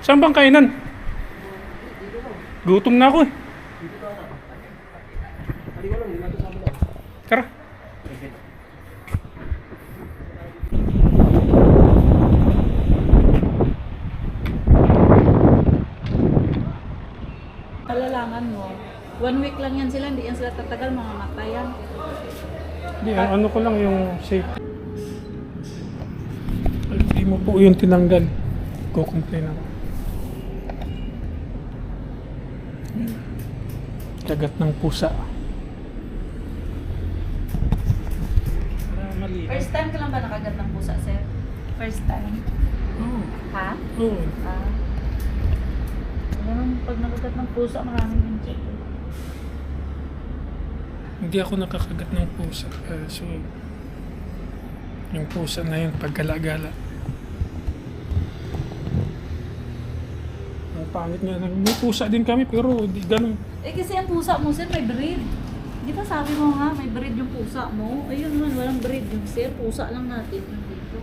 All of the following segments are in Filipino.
Saan bang kainan? Gutom na ako eh. Tara. Malalangan mo. 1 week lang yan sila, hindi yan sila tatagal, mga matayan. Hindi, ano ko lang yung safe. Hindi mo po yung tinanggal. Ko-complain ako. Kagat ng pusa. Mali. First time ka lang ba nakagat ng pusa, sir? First time? Oo. Ha? Oo. Ah. Alam, pag nakagat ng pusa, maraming insect. Hindi ako nakakagat ng pusa. So, yung pusa na yun, paggala-gala. Ang pangit nga. May pusa din kami, pero di ganun. Eh kasi ang pusa mo, sir, may breed. Di ba sabi mo nga, may breed yung pusa mo? Ayun naman, walang breed yung sir. Pusa lang natin yung dito.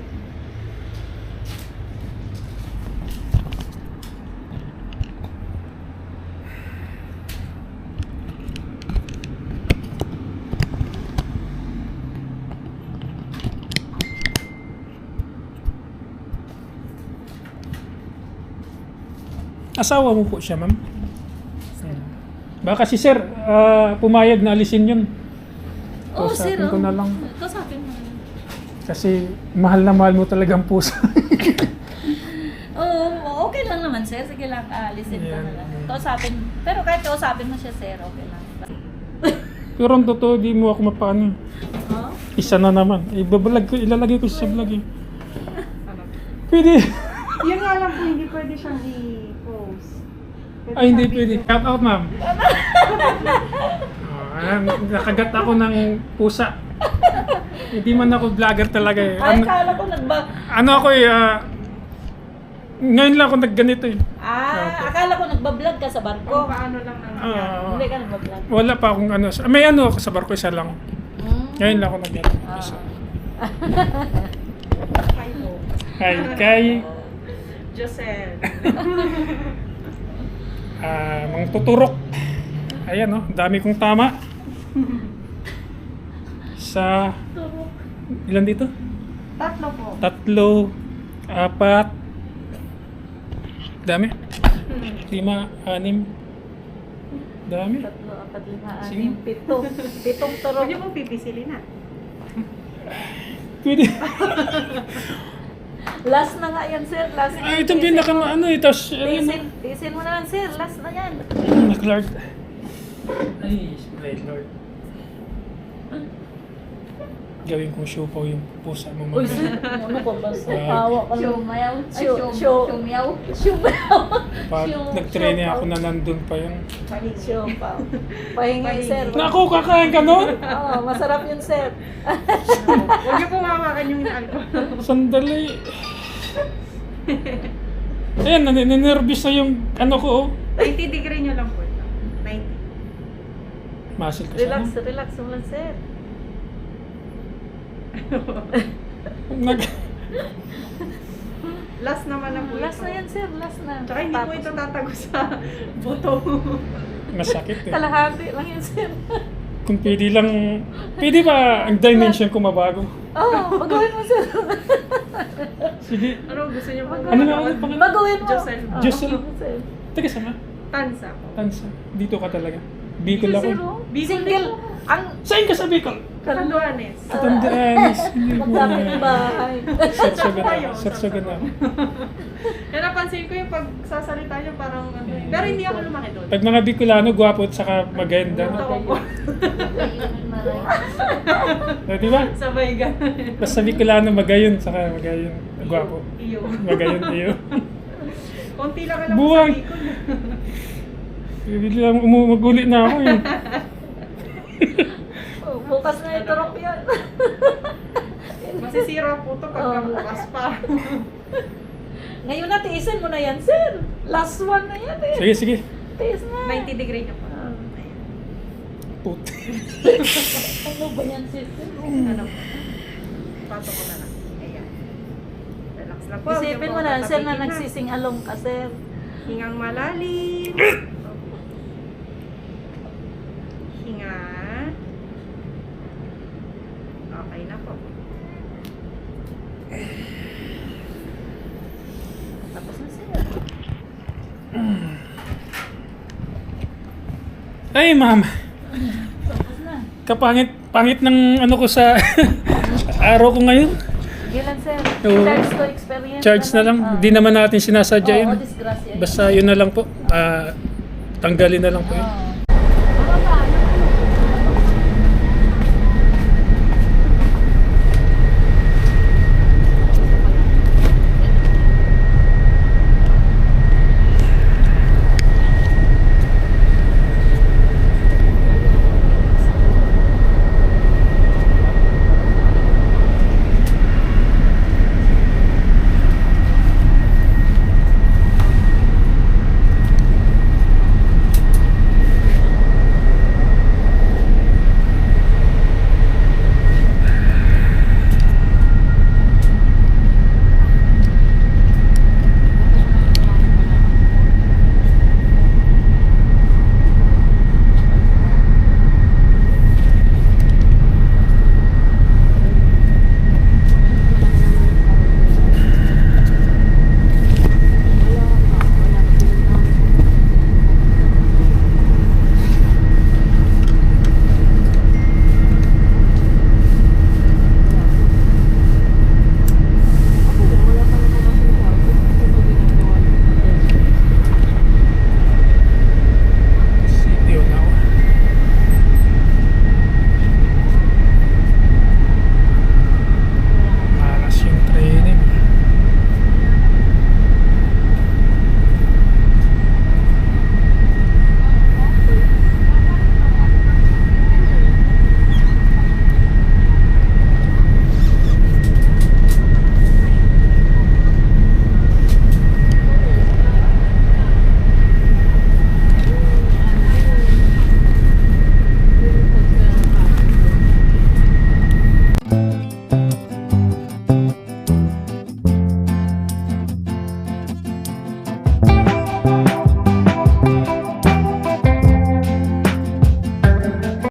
Asawa mo po siya, ma'am? Baka si sir, pumayag na alisin yun. Oh, sir, Kausapin ko na lang. Kausapin mo. Kasi mahal na mahal mo talagang pusa. Oh, okay lang naman, sir. Sige lang, alisin ko na lang. Kausapin. Pero kahit kausapin mo siya, sir, okay lang. Pero ang totoo, di mo ako mapano. Oh? Isa na naman. Ibabalag ko, ilalagay ko sa vlog eh. Pwede. Yun nga lang po, hindi pwede siyang i-post. Pwede Ay, hindi siyang pwede. video. Shout out, ma'am. Nakagat ako ng pusa. Hindi man ako vlogger talaga eh. Ay, kala ko nagbag... Ano ako eh, ngayon lang ako nagganito eh. akala ko nagbablog ka sa Kung barko. paano lang nangyayari. Hindi ka nagbablog. Wala pa akong ano. May ano ako sa barko, isa lang. Hmm. Ngayon lang ako nagganito. Isa. Hi po. Hi, kay Josel. mga tuturok. Ayan oh, dami kong tama. Sa ilan dito? Tatlo po. 3, 4. Dami. 5, 6. Dami. 3, 4, 5, Sige. 6, 7. 7 turok. Pwede po pipisilin na. Pwede. Last na nga yan, sir. Last na. Ay, itong pinaka ano eh. Tapos, Tisin mo na lang, sir. Last na yan. Lord. Ay, wait, Lord. Gawin kong show po yung pusa mo. Uy, sir. Ano ka ba? Ah. Tawa ka lang. Shumayaw. Shumyaw. Shumyaw. Pag nag-train ako na nandun pa yun. Shumaw. Pahingi, sir. Naku, kakain ka nun? Oo, masarap yun, sir. Huwag niyo po mawakan yung alcohol. Sandali. Ayan, naninervous na yung ano ko oh. 90 degree nyo lang po ito. 90. Muscle ka Relax, sana. relax mo lang, sir. Last naman na po Last ito. na yan, sir. Last na. Tsaka hindi po ito tatago sa buto. Masakit eh. Kalahati lang yan, sir. Kung pwede lang, pwede ba ang dimension ko mabago? Oo, pagawin mo, sir. Sige. Ano gusto niyo po? Ano nga ang pangalan? Pagawin mo. Josel. Oo, Josel. sir. Teka, sama? Tansa po. Tansa. Dito ka talaga. Bicol ako. Sir, oh. Bicol Single. din po. Ang Saan ka sa Bicol? Katanduanes. Tandaanis. Hindi ko magkapit na. bahay. Sarsogan ako. Sarsogan ako. Kaya napansin ko yung pagsasalita niyo parang ano eh. Pero hindi ako lumaki doon. Pag mga Bicolano, gwapo at saka maganda. No? Totoo po. Di ba? Sabay ka. Basta Bicolano, magayon, saka magayon. Gwapo. Iyo. Magayon iyo. Konti lang alam ko sa Buwag. Bicol. Bigla maguli na ako eh. Oh, bukas na iturok yan. Masisira po to pag bukas pa. Ngayon na, tiisin mo na yan, sir. Last one na yan, eh. Sige, sige. Tiis na. 90 degree niyo po. Ah. Put. Ano ba yan, sister? Ano po? Pato ko na lang. Ayan. Relax lang po. Isipin mo na, sir, na nagsising along ka, sir. Hingang malalim. Hinga. Okay na po. Tapos na sir. Ay, ma'am. Tapos na. Pangit ng ano ko sa araw ko ngayon. Sige lang sir. Oo. Charge to experience. Charge na lang. Di naman natin sinasadya Oo, yun. disgrasya. Basta yun na lang po. Tanggalin na lang po yun. Oo.